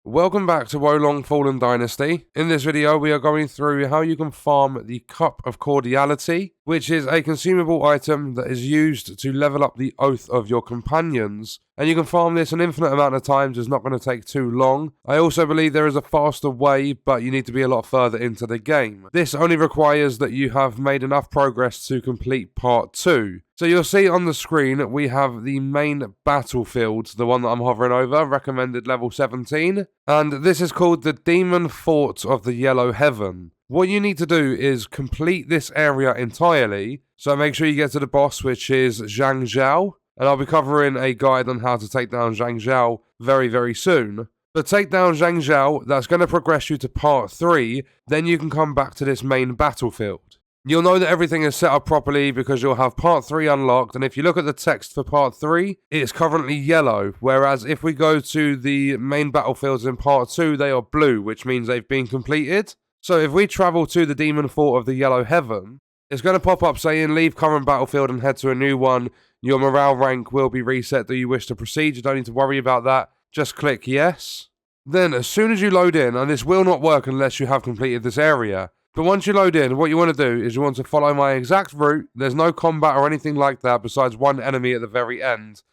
Welcome back to Wo Long Fallen Dynasty. In this video, we are going through how you can farm the Cup of Cordiality, which is a consumable item that is used to level up the oath of your companions. And you can farm this an infinite amount of times, it's not going to take too long. I also believe there is a faster way, but you need to be a lot further into the game. This only requires that you have made enough progress to complete part 2. So you'll see on the screen, we have the main battlefield, the one that I'm hovering over, recommended level 17. And this is called the Demon Fort of the Yellow Heaven. What you need to do is complete this area entirely. So make sure you get to the boss, which is Zhang Zhao. And I'll be covering a guide on how to take down Zhang Zhao very, very soon. But take down Zhang Zhao, that's going to progress you to part 3. Then you can come back to this main battlefield. You'll know that everything is set up properly because you'll have part 3 unlocked, and if you look at the text for part 3, it's currently yellow, whereas if we go to the main battlefields in part 2, they are blue, which means they've been completed. So if we travel to the Demon Fort of the Yellow Heaven, it's going to pop up saying leave current battlefield and head to a new one. Your morale rank will be reset. Do you wish to proceed? You don't need to worry about that. Just click yes. Then as soon as you load in, and this will not work unless you have completed this area, but once you load in, what you want to do is you want to follow my exact route. There's no combat or anything like that besides one enemy at the very end.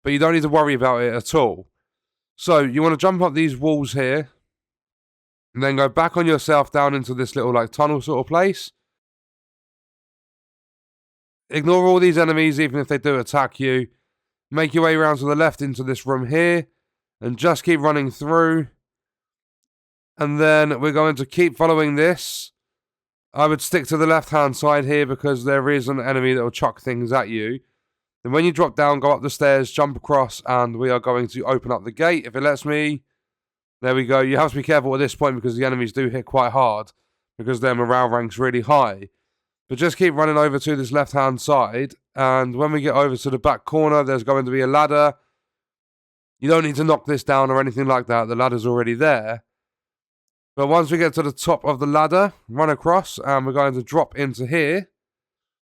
But you don't need to worry about it at all. So you want to jump up these walls here. And then go back on yourself down into this little like tunnel sort of place. Ignore all these enemies even if they do attack you. Make your way around to the left into this room here. And just keep running through. And then we're going to keep following this. I would stick to the left-hand side here because there is an enemy that will chuck things at you. Then when you drop down, go up the stairs, jump across, and we are going to open up the gate. If it lets me, there we go. You have to be careful at this point because the enemies do hit quite hard because their morale rank's really high. But just keep running over to this left-hand side, and when we get over to the back corner, there's going to be a ladder. You don't need to knock this down or anything like that. The ladder's already there. But once we get to the top of the ladder, run across, and we're going to drop into here.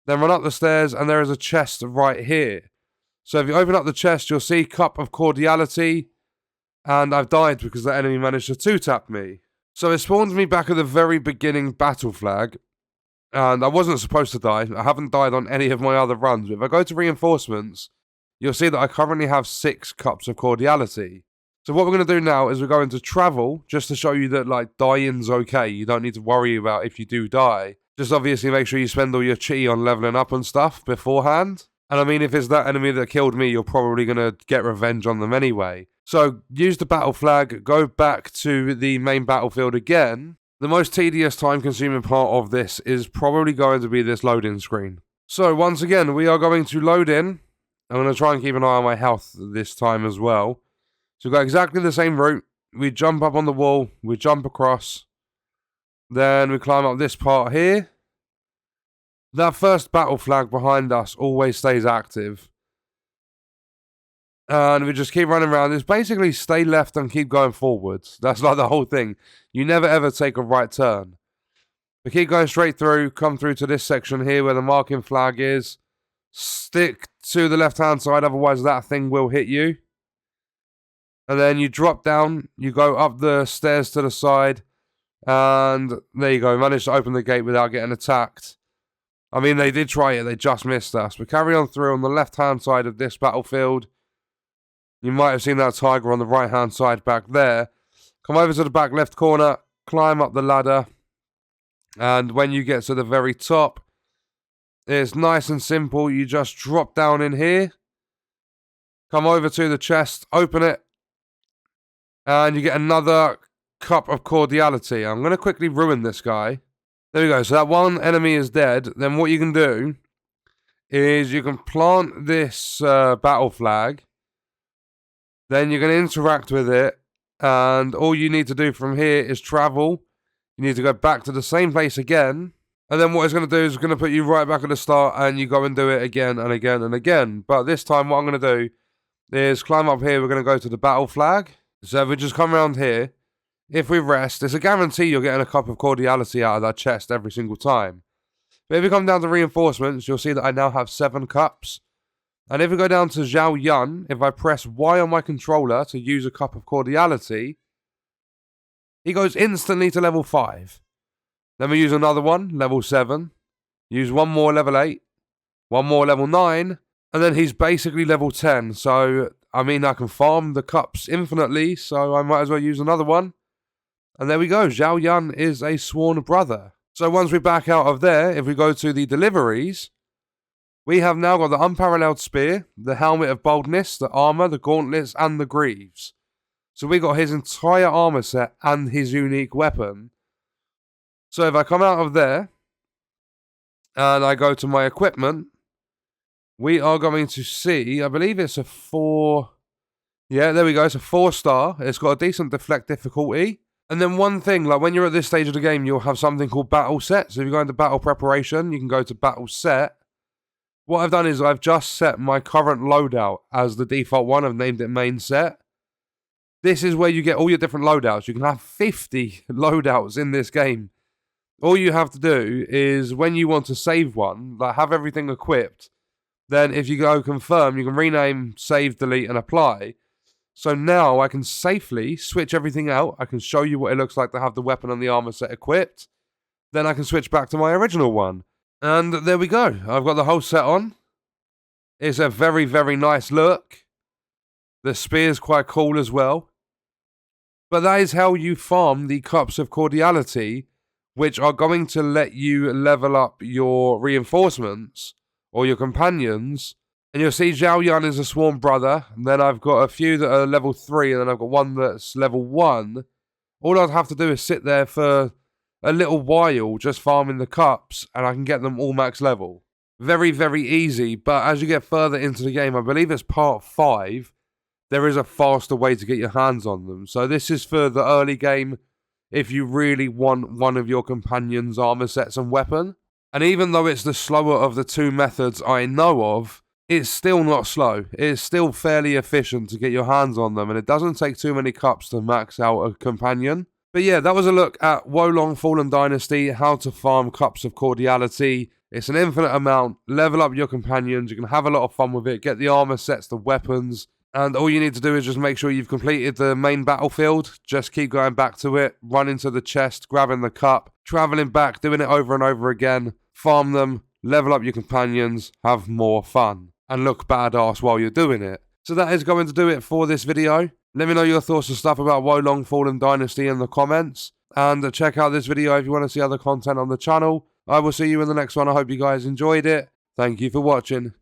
Then run up the stairs, and there is a chest right here. So if you open up the chest, you'll see Cup of Cordiality. And I've died because the enemy managed to 2-tap me. So it spawns me back at the very beginning battle flag. And I wasn't supposed to die. I haven't died on any of my other runs. But if I go to reinforcements, you'll see that I currently have 6 Cups of Cordiality. So what we're going to do now is we're going to travel, just to show you that, like, dying's okay. You don't need to worry about if you do die. Just obviously make sure you spend all your chi on leveling up and stuff beforehand. And I mean, if it's that enemy that killed me, you're probably going to get revenge on them anyway. So use the battle flag, go back to the main battlefield again. The most tedious time-consuming part of this is probably going to be this loading screen. So once again, we are going to load in. I'm going to try and keep an eye on my health this time as well. So we've got exactly the same route. We jump up on the wall, we jump across, then we climb up this part here. That first battle flag behind us always stays active. And we just keep running around. It's basically stay left and keep going forwards. That's like the whole thing. You never ever take a right turn. We keep going straight through, come through to this section here where the marking flag is. Stick to the left-hand side, otherwise that thing will hit you. And then you drop down, you go up the stairs to the side, and there you go, managed to open the gate without getting attacked. I mean, they did try it, they just missed us. We carry on through on the left-hand side of this battlefield. You might have seen that tiger on the right-hand side back there. Come over to the back left corner, climb up the ladder, and when you get to the very top, it's nice and simple. You just drop down in here, come over to the chest, open it, and you get another Cup of Cordiality. I'm going to quickly ruin this guy. There we go. So that one enemy is dead. Then what you can do is you can plant this battle flag. Then you're going to interact with it. And all you need to do from here is travel. You need to go back to the same place again. And then what it's going to do is it's going to put you right back at the start. And you go and do it again and again and again. But this time what I'm going to do is climb up here. We're going to go to the battle flag. So if we just come around here, if we rest, it's a guarantee you're getting a Cup of Cordiality out of that chest every single time. But if we come down to reinforcements, you'll see that I now have 7 cups. And if we go down to Zhao Yun, if I press Y on my controller to use a Cup of Cordiality, he goes instantly to level 5. Then we use another one, level 7. Use one more level 8. One more level 9. And then he's basically level 10. So, I mean, I can farm the cups infinitely. So I might as well use another one. And there we go. Zhao Yun is a sworn brother. So once we back out of there, if we go to the deliveries, we have now got the unparalleled spear, the helmet of boldness, the armor, the gauntlets, and the greaves. So we got his entire armor set and his unique weapon. So if I come out of there and I go to my equipment, we are going to see, I believe it's a 4. Yeah, there we go. It's a 4-star. It's got a decent deflect difficulty. And then one thing, like when you're at this stage of the game, you'll have something called battle set. So if you go into battle preparation, you can go to battle set. What I've done is I've just set my current loadout as the default one. I've named it main set. This is where you get all your different loadouts. You can have 50 loadouts in this game. All you have to do is when you want to save one, like have everything equipped, then if you go confirm, you can rename, save, delete, and apply. So now I can safely switch everything out. I can show you what it looks like to have the weapon and the armor set equipped. Then I can switch back to my original one. And there we go. I've got the whole set on. It's a very, very nice look. The spear's quite cool as well. But that is how you farm the Cups of Cordiality, which are going to let you level up your reinforcements or your companions. And you'll see Zhao Yun is a sworn brother. And then I've got a few that are level 3. And then I've got one that's level 1. All I'd have to do is sit there for a little while just farming the cups. And I can get them all max level. Very, very easy. But as you get further into the game, I believe it's part 5. There is a faster way to get your hands on them. So this is for the early game. If you really want one of your companions' armor sets and weapon. And even though it's the slower of the two methods I know of, it's still not slow. It's still fairly efficient to get your hands on them, and it doesn't take too many cups to max out a companion. But yeah, that was a look at Wo Long Fallen Dynasty, how to farm Cups of Cordiality. It's an infinite amount. Level up your companions. You can have a lot of fun with it. Get the armor sets, the weapons. And all you need to do is just make sure you've completed the main battlefield. Just keep going back to it. Run into the chest, grabbing the cup. Traveling back, doing it over and over again. Farm them. Level up your companions. Have more fun. And look badass while you're doing it. So that is going to do it for this video. Let me know your thoughts and stuff about Wo Long Fallen Dynasty in the comments. And check out this video if you want to see other content on the channel. I will see you in the next one. I hope you guys enjoyed it. Thank you for watching.